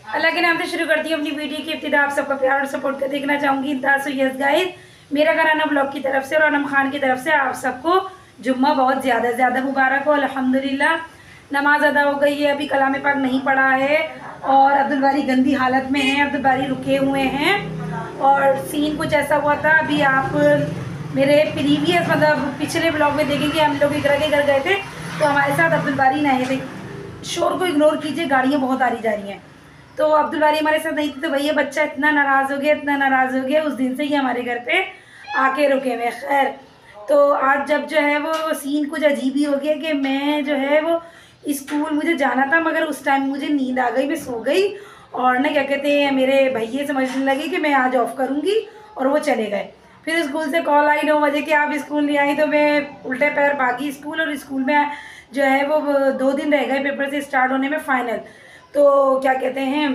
अल्लाह के नाम से शुरू करती हूँ अपनी वीडियो की इब्तिदा। आप सबका प्यार और सपोर्ट कर देखना चाहूँगी। सो यस गाइस, मेरा घराना ब्लॉग की तरफ से और अनम खान की तरफ से आप सबको जुम्मा बहुत ज़्यादा मुबारक हो। अल्हम्दुलिल्लाह नमाज अदा हो गई है, अभी कलाम पाक नहीं पढ़ा है और अब्दुल बारी गंदी हालत में है। अब्दुल बारी रुके हुए हैं और सीन कुछ ऐसा हुआ था। अभी आप मेरे प्रीवियस मतलब पिछले ब्लॉग में देखेंगे, हम लोग इकरा के घर गए थे तो हमारे साथ अब्दुल बारी नहीं थे। शोर को इग्नोर कीजिए, गाड़ियाँ बहुत आ रही हैं। तो अब्दुल बारी हमारे साथ नहीं थी तो भैया बच्चा इतना नाराज़ हो गया उस दिन से ही हमारे घर पे आके रुके हुए। खैर, तो आज जब जो है वो सीन कुछ अजीब ही हो गया कि मैं जो है वो स्कूल मुझे जाना था, मगर उस टाइम मुझे नींद आ गई, मैं सो गई और ना क्या कहते हैं मेरे भैया समझने लगे कि मैं आज ऑफ करूँगी और वो चले गए। फिर स्कूल से कॉल आई 9 बजे कि आप स्कूल नहीं आई, तो मैं उल्टे पैर भागी स्कूल। और स्कूल में जो है वो 2 दिन रह गए पेपर से स्टार्ट होने में फाइनल। तो क्या कहते हैं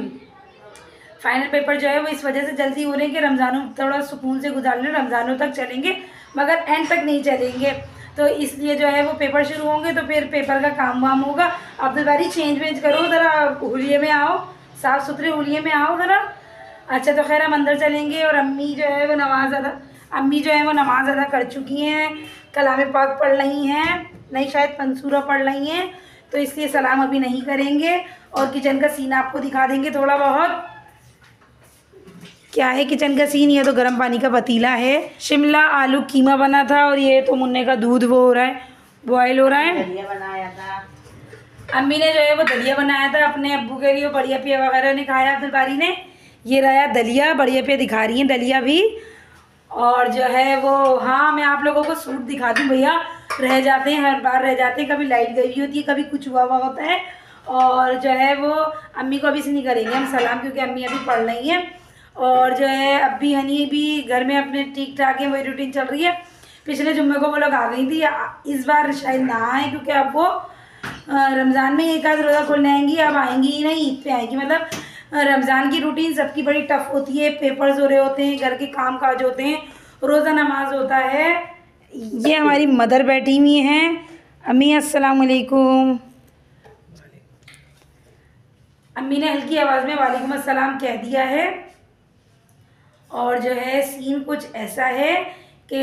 फाइनल पेपर जो है वो इस वजह से जल्दी हो रहे हैं कि रमज़ानों थोड़ा सुकून से गुजार लें, रमज़ानों तक चलेंगे मगर एंड तक नहीं चलेंगे। तो इसलिए जो है वो पेपर शुरू होंगे तो फिर पेपर का काम वाम होगा। अब्दुल बारी चेंज वेंज करो, ज़रा हुलिये में आओ, साफ़ सुथरे हुलिये में आओ ज़रा। अच्छा, तो खैर हम अंदर चलेंगे और अम्मी जो है वो नमाज अदा कर चुकी हैं, कलाम पाक पढ़ रही हैं, नहीं शायद पंसूरा पढ़ रही हैं, तो इसलिए सलाम अभी नहीं करेंगे और किचन का सीन आपको दिखा देंगे थोड़ा बहुत। क्या है किचन का सीन? ये तो गर्म पानी का पतीला है, शिमला आलू कीमा बना था और ये तो मुन्ने का दूध वो हो रहा है, बॉयल हो रहा है। दलिया बनाया था अम्मी ने जो है वो दलिया बनाया था अपने अब्बू के लिए, बढ़िया पिया वगैरह ने खाया अब्दुल बारी ने। ये रहा दलिया, बढ़िया पिया दिखा रही हैं दलिया भी। और जो है वो हाँ, मैं आप लोगों को सूट दिखा दूँ भैया, रह जाते हैं हर बार, रह जाते हैं, कभी लाइट गई होती है, कभी कुछ हुआ होता है। और जो है वो अम्मी को अभी से नहीं करेंगे हम सलाम, क्योंकि अम्मी अभी पढ़ रही हैं। और जो है अभी हनी भी घर में अपने ठीक ठाक है, वही रूटीन चल रही है। पिछले जुम्मे को वो लोग आ गई थी, इस बार शायद ना आए क्योंकि अब वो रमज़ान में एक आध रोज़ा खोलने आएंगी, अब आएंगी ही नहीं, ईद पे आएंगी। मतलब रमज़ान की रूटीन सबकी बड़ी टफ होती है, पेपर्स हो रहे होते हैं, घर के काम काज होते हैं, रोज़ा नमाज होता है। ये हमारी मदर बैठी हुई हैं। अम्मी अस्सलाम वालेकुम। अम्मी ने हल्की आवाज़ में वालेकुम अस्सलाम कह दिया है। और जो है सीन कुछ ऐसा है कि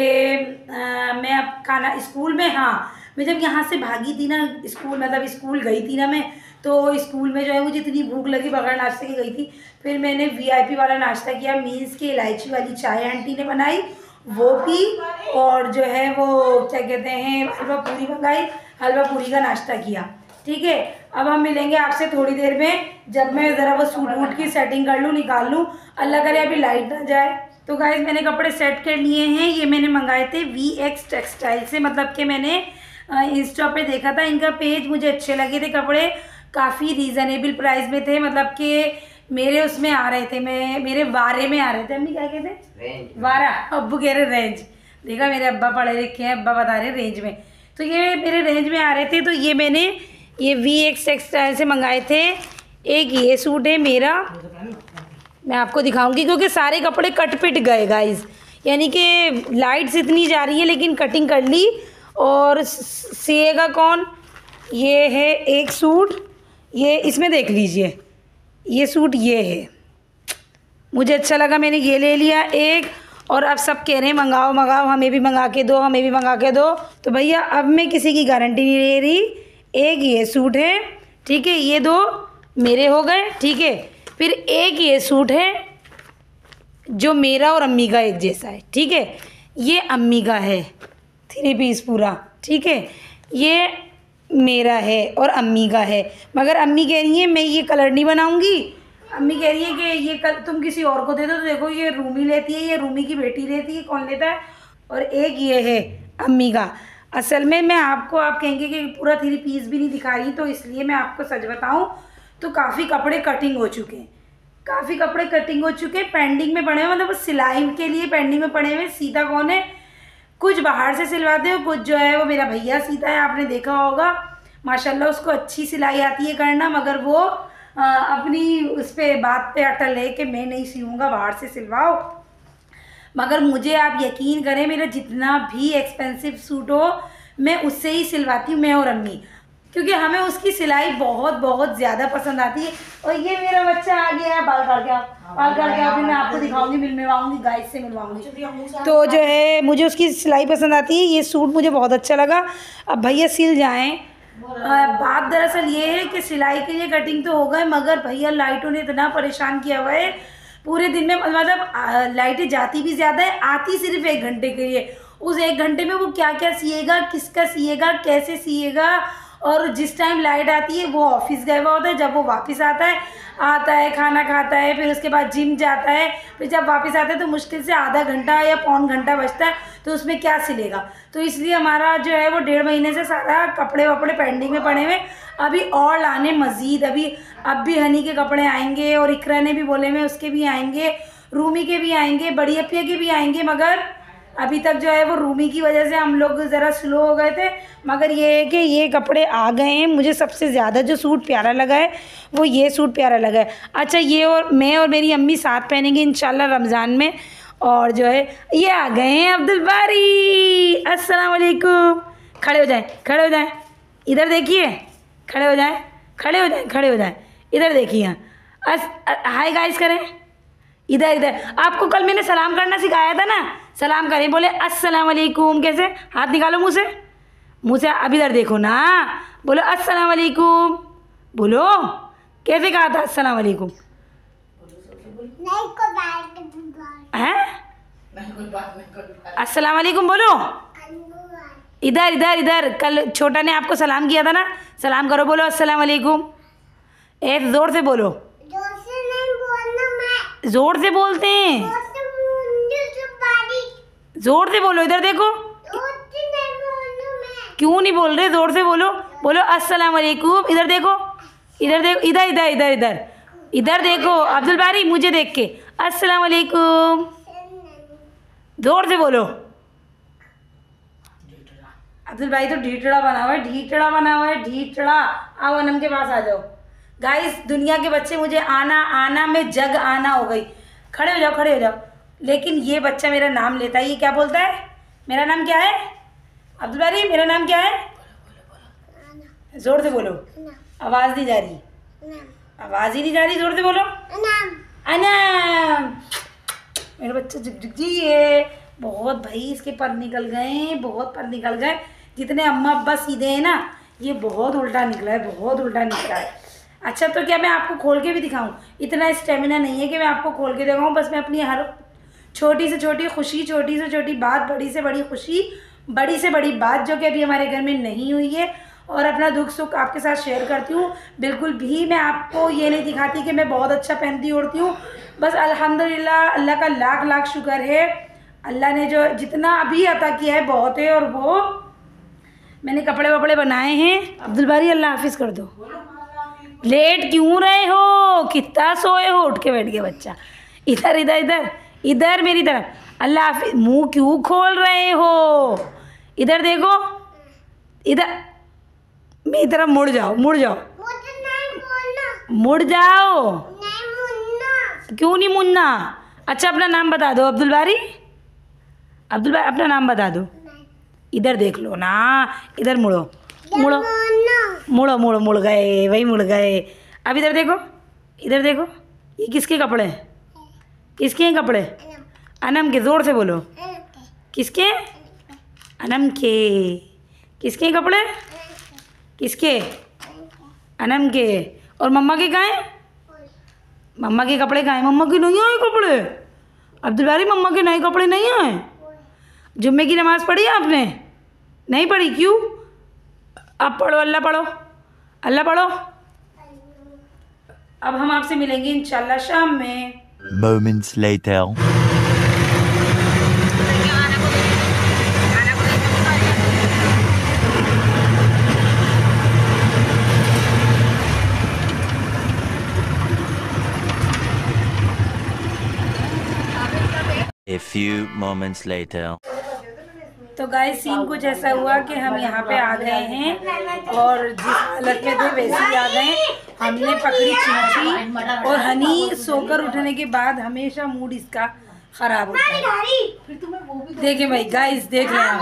मैं अब खाना स्कूल में, हाँ मैं जब यहाँ से भागी थी ना स्कूल, मतलब स्कूल गई थी ना मैं, तो स्कूल में जो है मुझे इतनी भूख लगी, बगैर नाश्ते की गई थी। फिर मैंने VIP वाला नाश्ता किया, मीन्स की इलायची वाली चाय आंटी ने बनाई वो पी, और जो है वो क्या कहते हैं हलवा पूरी मंगाई, हलवा पूरी का नाश्ता किया। ठीक है, अब हम मिलेंगे आपसे थोड़ी देर में, जब मैं ज़रा वो सूट वूट की सेटिंग कर लूँ, निकाल लूँ, अल्लाह करे अभी लाइट ना जाए। तो गाइस मैंने कपड़े सेट कर लिए हैं, ये मैंने मंगाए थे VX टेक्सटाइल से, मतलब कि मैंने इंस्टा पे देखा था इनका पेज, मुझे अच्छे लगे थे कपड़े, काफ़ी रीज़नेबल प्राइस में थे, मतलब कि मेरे उसमें आ रहे थे, मेरे वारे में आ रहे थे। अम्मी क्या कहते हैं? वारा, अब्बू कह रहे रेंज। देखा मेरे अब्बा पढ़े लिखे हैं, अब्बा बता रहे रेंज में, तो ये मेरे रेंज में आ रहे थे। तो ये मैंने VX टेक्सटाइल से मंगाए थे। एक ये सूट है मेरा, मैं आपको दिखाऊंगी क्योंकि सारे कपड़े कट पिट गए गाइस, यानी कि लाइट्स इतनी जा रही है लेकिन कटिंग कर ली। और सिएगा कौन? ये है एक सूट, ये इसमें देख लीजिए, ये सूट ये है, मुझे अच्छा लगा, मैंने ये ले लिया एक। और अब सब कह रहे हैं मंगाओ मंगाओ, हमें भी मंगा के दो, हमें भी मंगा के दो। तो भैया अब मैं किसी की गारंटी नहीं ले रही। एक ये सूट है, ठीक है, ये 2 मेरे हो गए, ठीक है। फिर एक ये सूट है जो मेरा और अम्मी का एक जैसा है, ठीक है, ये अम्मी का है 3 पीस पूरा, ठीक है, ये मेरा है और अम्मी का है। मगर अम्मी कह रही है मैं ये कलर नहीं बनाऊंगी, अम्मी कह रही है कि ये तुम किसी और को दे दो। तो देखो ये रूमी लेती है, ये रूमी की बेटी लेती है, कौन लेता है। और एक ये है अम्मी का। असल में मैं आपको, आप कहेंगे कि पूरा 3 पीस भी नहीं दिखा रही, तो इसलिए मैं आपको सच बताऊं तो काफ़ी कपड़े कटिंग हो चुके हैं, काफ़ी कपड़े कटिंग हो चुके हैं, पेंडिंग में पड़े हुए, मतलब सिलाई के लिए पेंडिंग में पड़े हुए। सीता कौन है? कुछ बाहर से सिलवाते हो, कुछ जो है वो मेरा भैया सीता है, आपने देखा होगा माशाल्लाह उसको अच्छी सिलाई आती है करना, मगर वो अपनी उस पर बात पे अटल है कि मैं नहीं सीऊँगा, बाहर से सिलवाओ। मगर मुझे आप यकीन करें, मेरा जितना भी एक्सपेंसिव सूट हो मैं उससे ही सिलवाती हूँ, मैं और अम्मी, क्योंकि हमें उसकी सिलाई बहुत बहुत ज़्यादा पसंद आती है। और ये मेरा बच्चा आ गया, बाल काट के फिर मैं आपको दिखाऊंगी, मिलवाऊंगी, गाइस से मिलवाऊंगी। तो जो है मुझे उसकी सिलाई पसंद आती है। ये सूट मुझे बहुत अच्छा लगा। अब भैया सिल जाएँ। बात दरअसल ये है कि सिलाई के लिए कटिंग तो हो गए, मगर भैया लाइटों ने इतना परेशान किया हुआ है पूरे दिन में। मतलब लाइटें जाती भी ज़्यादा है, आती सिर्फ 1 घंटे के लिए। उस 1 घंटे में वो क्या क्या सिएगा, किसका सिएगा, कैसे सिएगा। और जिस टाइम लाइट आती है वो ऑफिस गया हुआ होता है, जब वो वापस आता है खाना खाता है, फिर उसके बाद जिम जाता है, फिर जब वापस आता है तो मुश्किल से आधा घंटा या पौन घंटा बचता है, तो उसमें क्या सिलेगा। तो इसलिए हमारा जो है वो 1.5 महीने से सारा कपड़े वपड़े पेंडिंग में पड़े हुए, अभी और लाने मज़ीद। अब भी हनी के कपड़े आएंगे, और इकरा ने भी बोले में उसके भी आएंगे, रूमी के भी आएंगे, बड़ी अपिया के भी आएंगे। मगर अभी तक जो है वो रूमी की वजह से हम लोग ज़रा स्लो हो गए थे। मगर ये है कि ये कपड़े आ गए हैं। मुझे सबसे ज़्यादा जो सूट प्यारा लगा है वो ये सूट प्यारा लगा है। अच्छा, ये और मैं और मेरी अम्मी साथ पहनेंगे इंशाल्लाह रमज़ान में। और जो है ये आ गए हैं अब्दुल बारी। अस्सलाम वालेकुम। खड़े हो जाएं, खड़े हो जाएं, इधर देखिए, खड़े हो जाएं, खड़े हो जाएं, खड़े हो जाएं, इधर देखिए। हाय गाइस करें, इधर इधर। आपको कल मैंने सलाम करना सिखाया था ना, सलाम करें, बोले अस्सलाम वालेकुम। कैसे? हाथ निकालो मुँह से, मुँह से। अब इधर देखो ना, बोलो अस्सलाम वालेकुम, बोलो। कैसे कहा था अस्सलाम वालेकुम? हैं? अस्सलाम वालेकुम बोलो। इधर इधर इधर। कल छोटा ने आपको सलाम किया था ना, सलाम करो, बोलो अस्सलाम वालेकुम। एक जोर से बोलो। जोर से बोलते हैं, जोर से बोलो। इधर देखो, क्यों नहीं बोल रहे? जोर से बोलो, बोलो अस्सलाम वालेकुम। इधर देखो, इधर देखो, इधर इधर इधर इधर इधर देखो अब्दुल बारी, मुझे देख के अस्सलाम वालेकुम, जोर से बोलो। अब्दुल भाई तो ढीठड़ा बना हुआ है, ढीठड़ा बना हुआ है, ढीठड़ा। आओ अनम के पास आ जाओ। गाइस, दुनिया के बच्चे मुझे आना आना में जग आना हो गई। खड़े हो जाओ, खड़े हो जाओ। लेकिन ये बच्चा मेरा नाम लेता है। ये क्या बोलता है? मेरा नाम क्या है अब्दुल बारी? मेरा नाम क्या है? जोर से बोलो। आवाज़ नहीं जा रही, आवाज़ ही नहीं जा रही, जोर से बोलो। अनम। मेरा बच्चा झुक जी है बहुत। भाई इसके पर निकल गए, बहुत पर निकल गए। जितने अम्मा अब्बा सीधे हैं ना, ये बहुत उल्टा निकला है, बहुत उल्टा निकला है। अच्छा, तो क्या मैं आपको खोल के भी दिखाऊं? इतना स्टेमिना नहीं है कि मैं आपको खोल के दिखाऊं। बस मैं अपनी हर छोटी से छोटी खुशी, छोटी से छोटी बात, बड़ी से बड़ी खुशी, बड़ी से बड़ी बात जो कि अभी हमारे घर में नहीं हुई है, और अपना दुख सुख आपके साथ शेयर करती हूँ। बिल्कुल भी मैं आपको ये नहीं दिखाती कि मैं बहुत अच्छा पहनती ओढ़ती हूँ। बस अल्हम्दुलिल्लाह, अल्लाह का लाख लाख शुक्र है। अल्लाह ने जो जितना अभी अता किया है बहुत है। और वो मैंने कपड़े वपड़े बनाए हैं। अब्दुल बारी अल्लाह हाफिज़ कर दो। लेट क्यों रहे हो? कितना सोए हो? उठ के बैठ गया बच्चा। इधर इधर इधर इधर मेरी तरफ। अल्लाह हाफिज़। मुँह क्यों खोल रहे हो? इधर देखो, इधर मेरी तरफ मुड़ जाओ, मुड़ जाओ, मुड़ जाओ। क्यों नहीं मुड़ना? अच्छा, अपना नाम बता दो अब्दुल बारी। अब्दुल बारी अपना नाम बता दो। इधर देख लो ना, इधर मुड़ो, मुड़ो, मुड़ो, मुड़ो, मुड़ गए, वही मुड़ गए। अब इधर देखो, इधर देखो। ये किसके कपड़े हैं? किसके हैं कपड़े? अनम के। जोर से बोलो। किसके? अनम के। किसके कपड़े? किसके? अनम के। और मम्मा के कहाँ हैं? मम्मा के कपड़े कहाँ हैं? मम्मा के नहीं आए कपड़े। अब्दुल बारी, मम्मा के नए कपड़े नहीं आए। जुम्मे की नमाज़ पढ़ी आपने? नहीं पढ़ी? क्यों? अब पढ़ो, अल्लाह पढ़ो, अल्लाह पढ़ो। अब हम आपसे मिलेंगे इंशाल्लाह शाम में। Moments later. A few moments later. तो गाइस, सीन कुछ ऐसा हुआ कि हम यहाँ पे आ गए हैं, और जिस हालत में थे वैसे ही आ गए। हमने पकड़ी चींची, और हनी सोकर उठने के बाद हमेशा मूड इसका ख़राब होता है। देखें भाई गाइस, देख लें आप,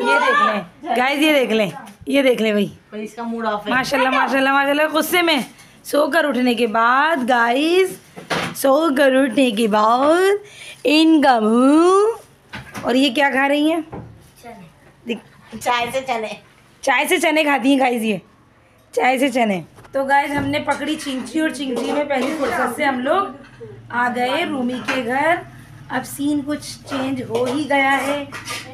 ये देख लें गाइस, ये देख लें। ये देख ले भाई, इसका मूड ऑफ है। माशाल्लाह माशाल्लाह माशाल्लाह। गुस्से में सोकर उठने के बाद गाइस, सोकर उठने के बाद इनका मुंह। और ये क्या खा रही हैं? चाय से चने। चाय से चने खाती हैं गाइस, ये चाय से चने। तो गाइस हमने पकड़ी चिंची और चिंची में पहली फुर्सत से हम लोग आ गए रूमी के घर। अब सीन कुछ चेंज हो ही गया है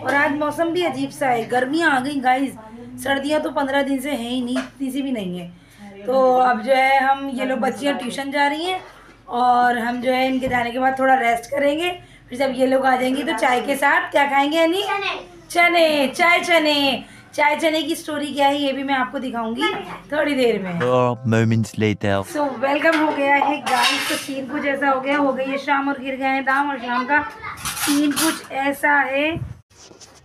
और आज मौसम भी अजीब सा है, गर्मियाँ आ गई गाइस। सर्दियाँ तो 15 दिन से हैं ही नहीं, इतनी सी भी नहीं है। तो अब जो है हम ये लोग बच्चियाँ ट्यूशन जा रही हैं और हम जो है इनके जाने के बाद थोड़ा रेस्ट करेंगे। फिर जब ये लोग आ जाएंगे तो चाय के साथ क्या खाएंगे यानी चने, चाय चने। चाय चने की स्टोरी क्या है ये भी मैं आपको दिखाऊंगी थोड़ी देर में। 4 moments later. सो वेलकम हो गया है गाइस। तो सीन कुछ ऐसा हो गई है शाम और गिर गए हैं दाम, और शाम का सीन कुछ ऐसा है।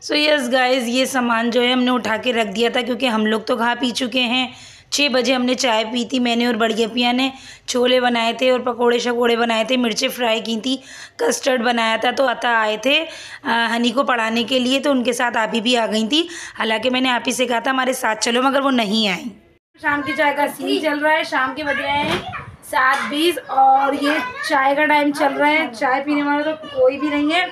सो यस गाइस, ये सामान जो है हमने उठा के रख दिया था क्योंकि हम लोग तो खा पी चुके हैं। 6 बजे हमने चाय पी थी, मैंने और बड़ी अपिया ने छोले बनाए थे और पकोड़े शकोड़े बनाए थे, मिर्चें फ्राई की थी, कस्टर्ड बनाया था। तो अता आए थे हनी को पढ़ाने के लिए, तो उनके साथ आपी भी आ गई थी। हालांकि मैंने आपी से कहा था हमारे साथ चलो, मगर वो नहीं आई। शाम की चाय का सीन चल रहा है, शाम के बज रहे हैं 7:20 और ये चाय का टाइम चल रहा है। चाय पीने वाला तो कोई भी नहीं है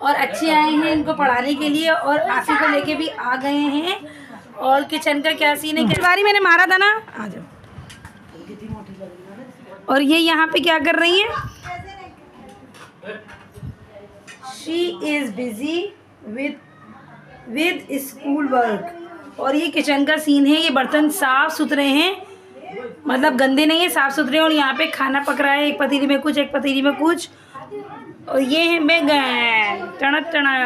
और अच्छे आए हैं इनको पढ़ाने के लिए और आफी को लेके भी आ गए हैं। और किचन का क्या सीन है, किस बारी मैंने मारा था ना, आ जाओ। और ये यहाँ पे क्या कर रही है? She is busy with school work. और ये किचन का सीन है, ये बर्तन साफ सुथरे हैं, मतलब गंदे नहीं है, साफ सुथरे। और यहाँ पे खाना पक रहा है, एक पतीली में कुछ, एक पतीली में कुछ। और ये है बैगन टना टना।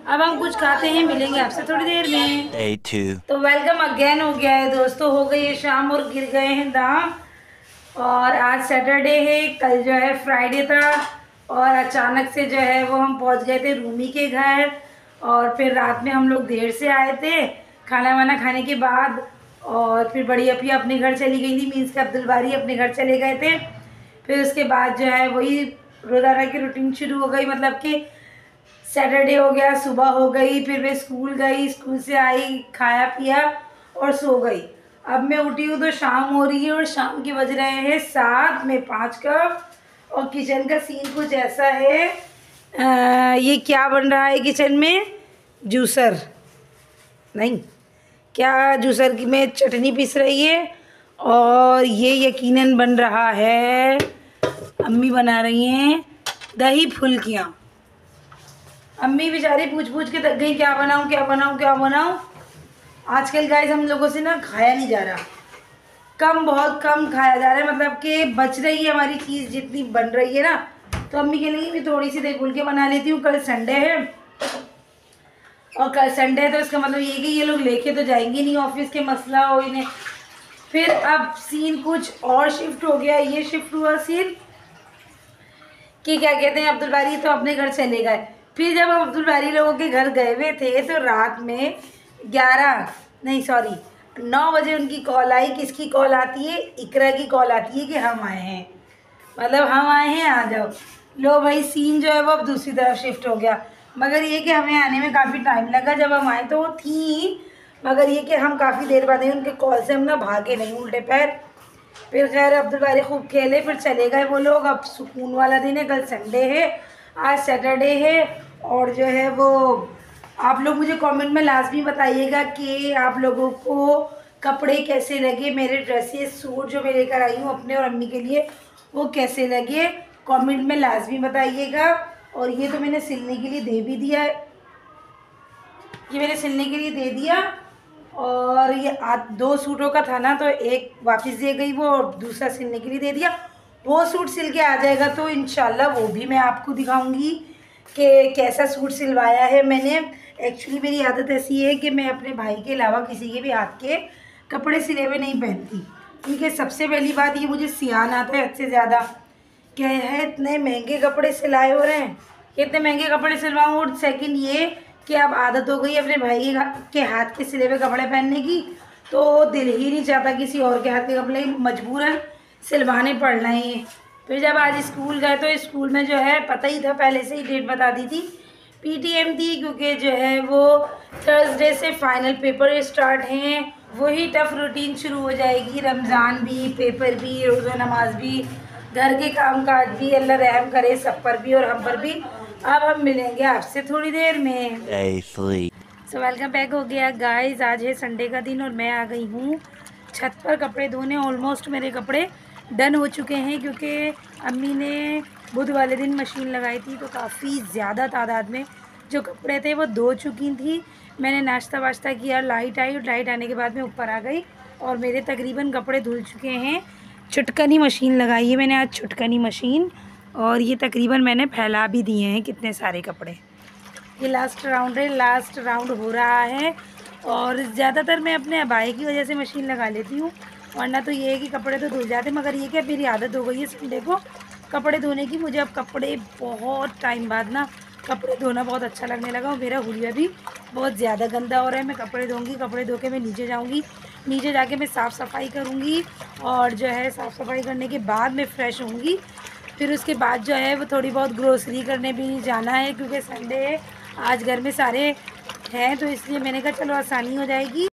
अब हम कुछ खाते हैं, मिलेंगे आपसे थोड़ी देर में। Day 2. तो वेलकम अगेन हो गया है दोस्तों, हो गई है शाम और गिर गए हैं दाम। और आज सैटरडे है, कल जो है फ्राइडे था और अचानक से जो है वो हम पहुंच गए थे रूमी के घर। और फिर रात में हम लोग देर से आए थे खाना वाना खाने के बाद। और फिर बड़ी अपिया अपने घर चली गई थी, मीन्स के अब्दुल बारी अपने घर चले गए थे। फिर उसके बाद जो है वही रोज़ाना की रूटीन शुरू हो गई, मतलब कि सैटरडे हो गया, सुबह हो गई, फिर मैं स्कूल गई, स्कूल से आई, खाया पिया और सो गई। अब मैं उठी हूँ तो शाम हो रही है और शाम के बज रहे हैं 7 में 5 कप। और किचन का सीन कुछ ऐसा है, ये क्या बन रहा है किचन में? जूसर नहीं, क्या जूसर की में चटनी पीस रही है। और ये यकीनन बन रहा है, अम्मी बना रही हैं दही फुल्कियाँ। अम्मी बेचारी पूछ पूछ के थक गई, क्या बनाऊँ क्या बनाऊँ क्या बनाऊँ। आजकल गाइस हम लोगों से ना खाया नहीं जा रहा, बहुत कम खाया जा रहा है, मतलब कि बच रही है हमारी चीज़ जितनी बन रही है ना। तो अम्मी के लिए मैं थोड़ी सी दही फुल्के बना लेती हूँ। कल संडे है और कल संडे है तो इसका मतलब ये कि ये लोग लेके तो जाएंगे नहीं ऑफिस के, मसला हो इन्हें। फिर अब सीन कुछ और शिफ्ट हो गया, ये शिफ्ट हुआ सीन कि क्या कहते हैं, अब्दुल बारी तो अपने घर चले गए। फिर जब हम अब्दुल बारी लोगों के घर गए हुए थे तो रात में 9 बजे उनकी कॉल आई। किसकी कॉल आती है? इकरा की कॉल आती है कि हम आए हैं, मतलब हम आए हैं आ जाओ। लो भाई, सीन जो है वो अब दूसरी तरफ शिफ्ट हो गया। मगर ये कि हमें आने में काफ़ी टाइम लगा, जब हम आए तो वो थी, मगर ये कि हम काफ़ी देर बाद उनके कॉल से हम ना भागे नहीं उल्टे पैर। फिर खैर अब्दुल बारी खूब खेले, फिर चले गए वो लोग। अब सुकून वाला दिन है, कल संडे है, आज सैटरडे है। और जो है वो आप लोग मुझे कमेंट में लाजमी बताइएगा कि आप लोगों को कपड़े कैसे लगे, मेरे ड्रेसेस सूट जो मैं लेकर आई हूँ अपने और अम्मी के लिए, वो कैसे लगे, कमेंट में लाजमी बताइएगा। और ये तो मैंने सिलने के लिए दे भी दिया है, ये मैंने सिलने के लिए दे दिया। और ये 2 सूटों का था ना, तो एक वापस दे गई वो और दूसरा सिलने के लिए दे दिया। वो सूट सिल के आ जाएगा तो इंशाल्लाह वो भी मैं आपको दिखाऊंगी कि कैसा सूट सिलवाया है मैंने। एक्चुअली मेरी आदत ऐसी है कि मैं अपने भाई के अलावा किसी के भी हाथ के कपड़े सिले हुए नहीं पहनती, क्योंकि सबसे पहली बात ये मुझे सियान आता है हद से ज़्यादा। क्या है, इतने महंगे कपड़े सिलाए हो रहे हैं, इतने महंगे कपड़े सिलवाऊँ। और सेकंड ये कि अब आदत हो गई अपने भाई के हाथ के सिले हुए कपड़े पहनने की, तो दिल ही नहीं चाहता किसी और के हाथ के कपड़े मजबूरन सिलवाने पड़ रहे हैं। फिर जब आज स्कूल गए तो स्कूल में जो है पता ही था, पहले से ही डेट बता दी थी PTM थी क्योंकि जो है वो थर्सडे से फाइनल पेपर स्टार्ट हैं, वही टफ़ रूटीन शुरू हो जाएगी। रमज़ान भी, पेपर भी, रोज़ा नमाज भी, घर के काम काज भी, अल्लाह रहम करे सब पर भी और हम पर भी। अब हम मिलेंगे आपसे थोड़ी देर में। सो वेलकम बैक हो गया गाइस। आज है संडे का दिन और मैं आ गई हूँ छत पर कपड़े धोने। ऑलमोस्ट मेरे कपड़े डन हो चुके हैं क्योंकि अम्मी ने बुध वाले दिन मशीन लगाई थी तो काफ़ी ज़्यादा तादाद में जो कपड़े थे वो धो चुकी थी। मैंने नाश्ता वाश्ता किया, लाइट आई और लाइट आने के बाद मैं ऊपर आ गई और मेरे तकरीबन कपड़े धुल चुके हैं। चुटकनी मशीन लगाई है मैंने आज, चुटकनी मशीन, और ये तकरीबन मैंने फैला भी दिए हैं कितने सारे कपड़े। ये लास्ट राउंड है, लास्ट राउंड हो रहा है और ज़्यादातर मैं अपने अबाई की वजह से मशीन लगा लेती हूँ, वरना तो ये है कि कपड़े तो धुल जाते। मगर ये क्या मेरी आदत हो गई है संडे को कपड़े धोने की। मुझे अब कपड़े बहुत टाइम बाद ना कपड़े धोना बहुत अच्छा लगने लगा और मेरा हुलिया भी बहुत ज़्यादा गंदा हो रहा है। मैं कपड़े धोऊंगी, कपड़े धो के मैं नीचे जाऊंगी, नीचे जाके मैं साफ़ सफाई करूंगी और जो है साफ़ सफाई करने के बाद मैं फ़्रेश होंगी। फिर उसके बाद जो है वो थोड़ी बहुत ग्रोसरी करने भी जाना है क्योंकि संडे है, आज घर में सारे हैं तो इसलिए मैंने कहा चलो आसानी हो जाएगी।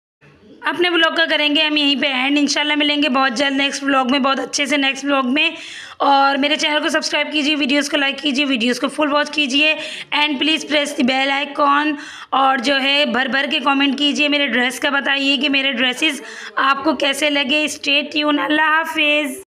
अपने व्लॉग का करेंगे हम यहीं पे एंड। इंशाल्लाह मिलेंगे बहुत जल्द नेक्स्ट व्लॉग में, बहुत अच्छे से नेक्स्ट व्लॉग में। और मेरे चैनल को सब्सक्राइब कीजिए, वीडियोस को लाइक कीजिए, वीडियोस को फुल वॉच कीजिए and please press the bell icon. और जो है भर भर के कमेंट कीजिए, मेरे ड्रेस का बताइए कि मेरे ड्रेसेस आपको कैसे लगे। Stay tune. अल्लाह हाफिज़।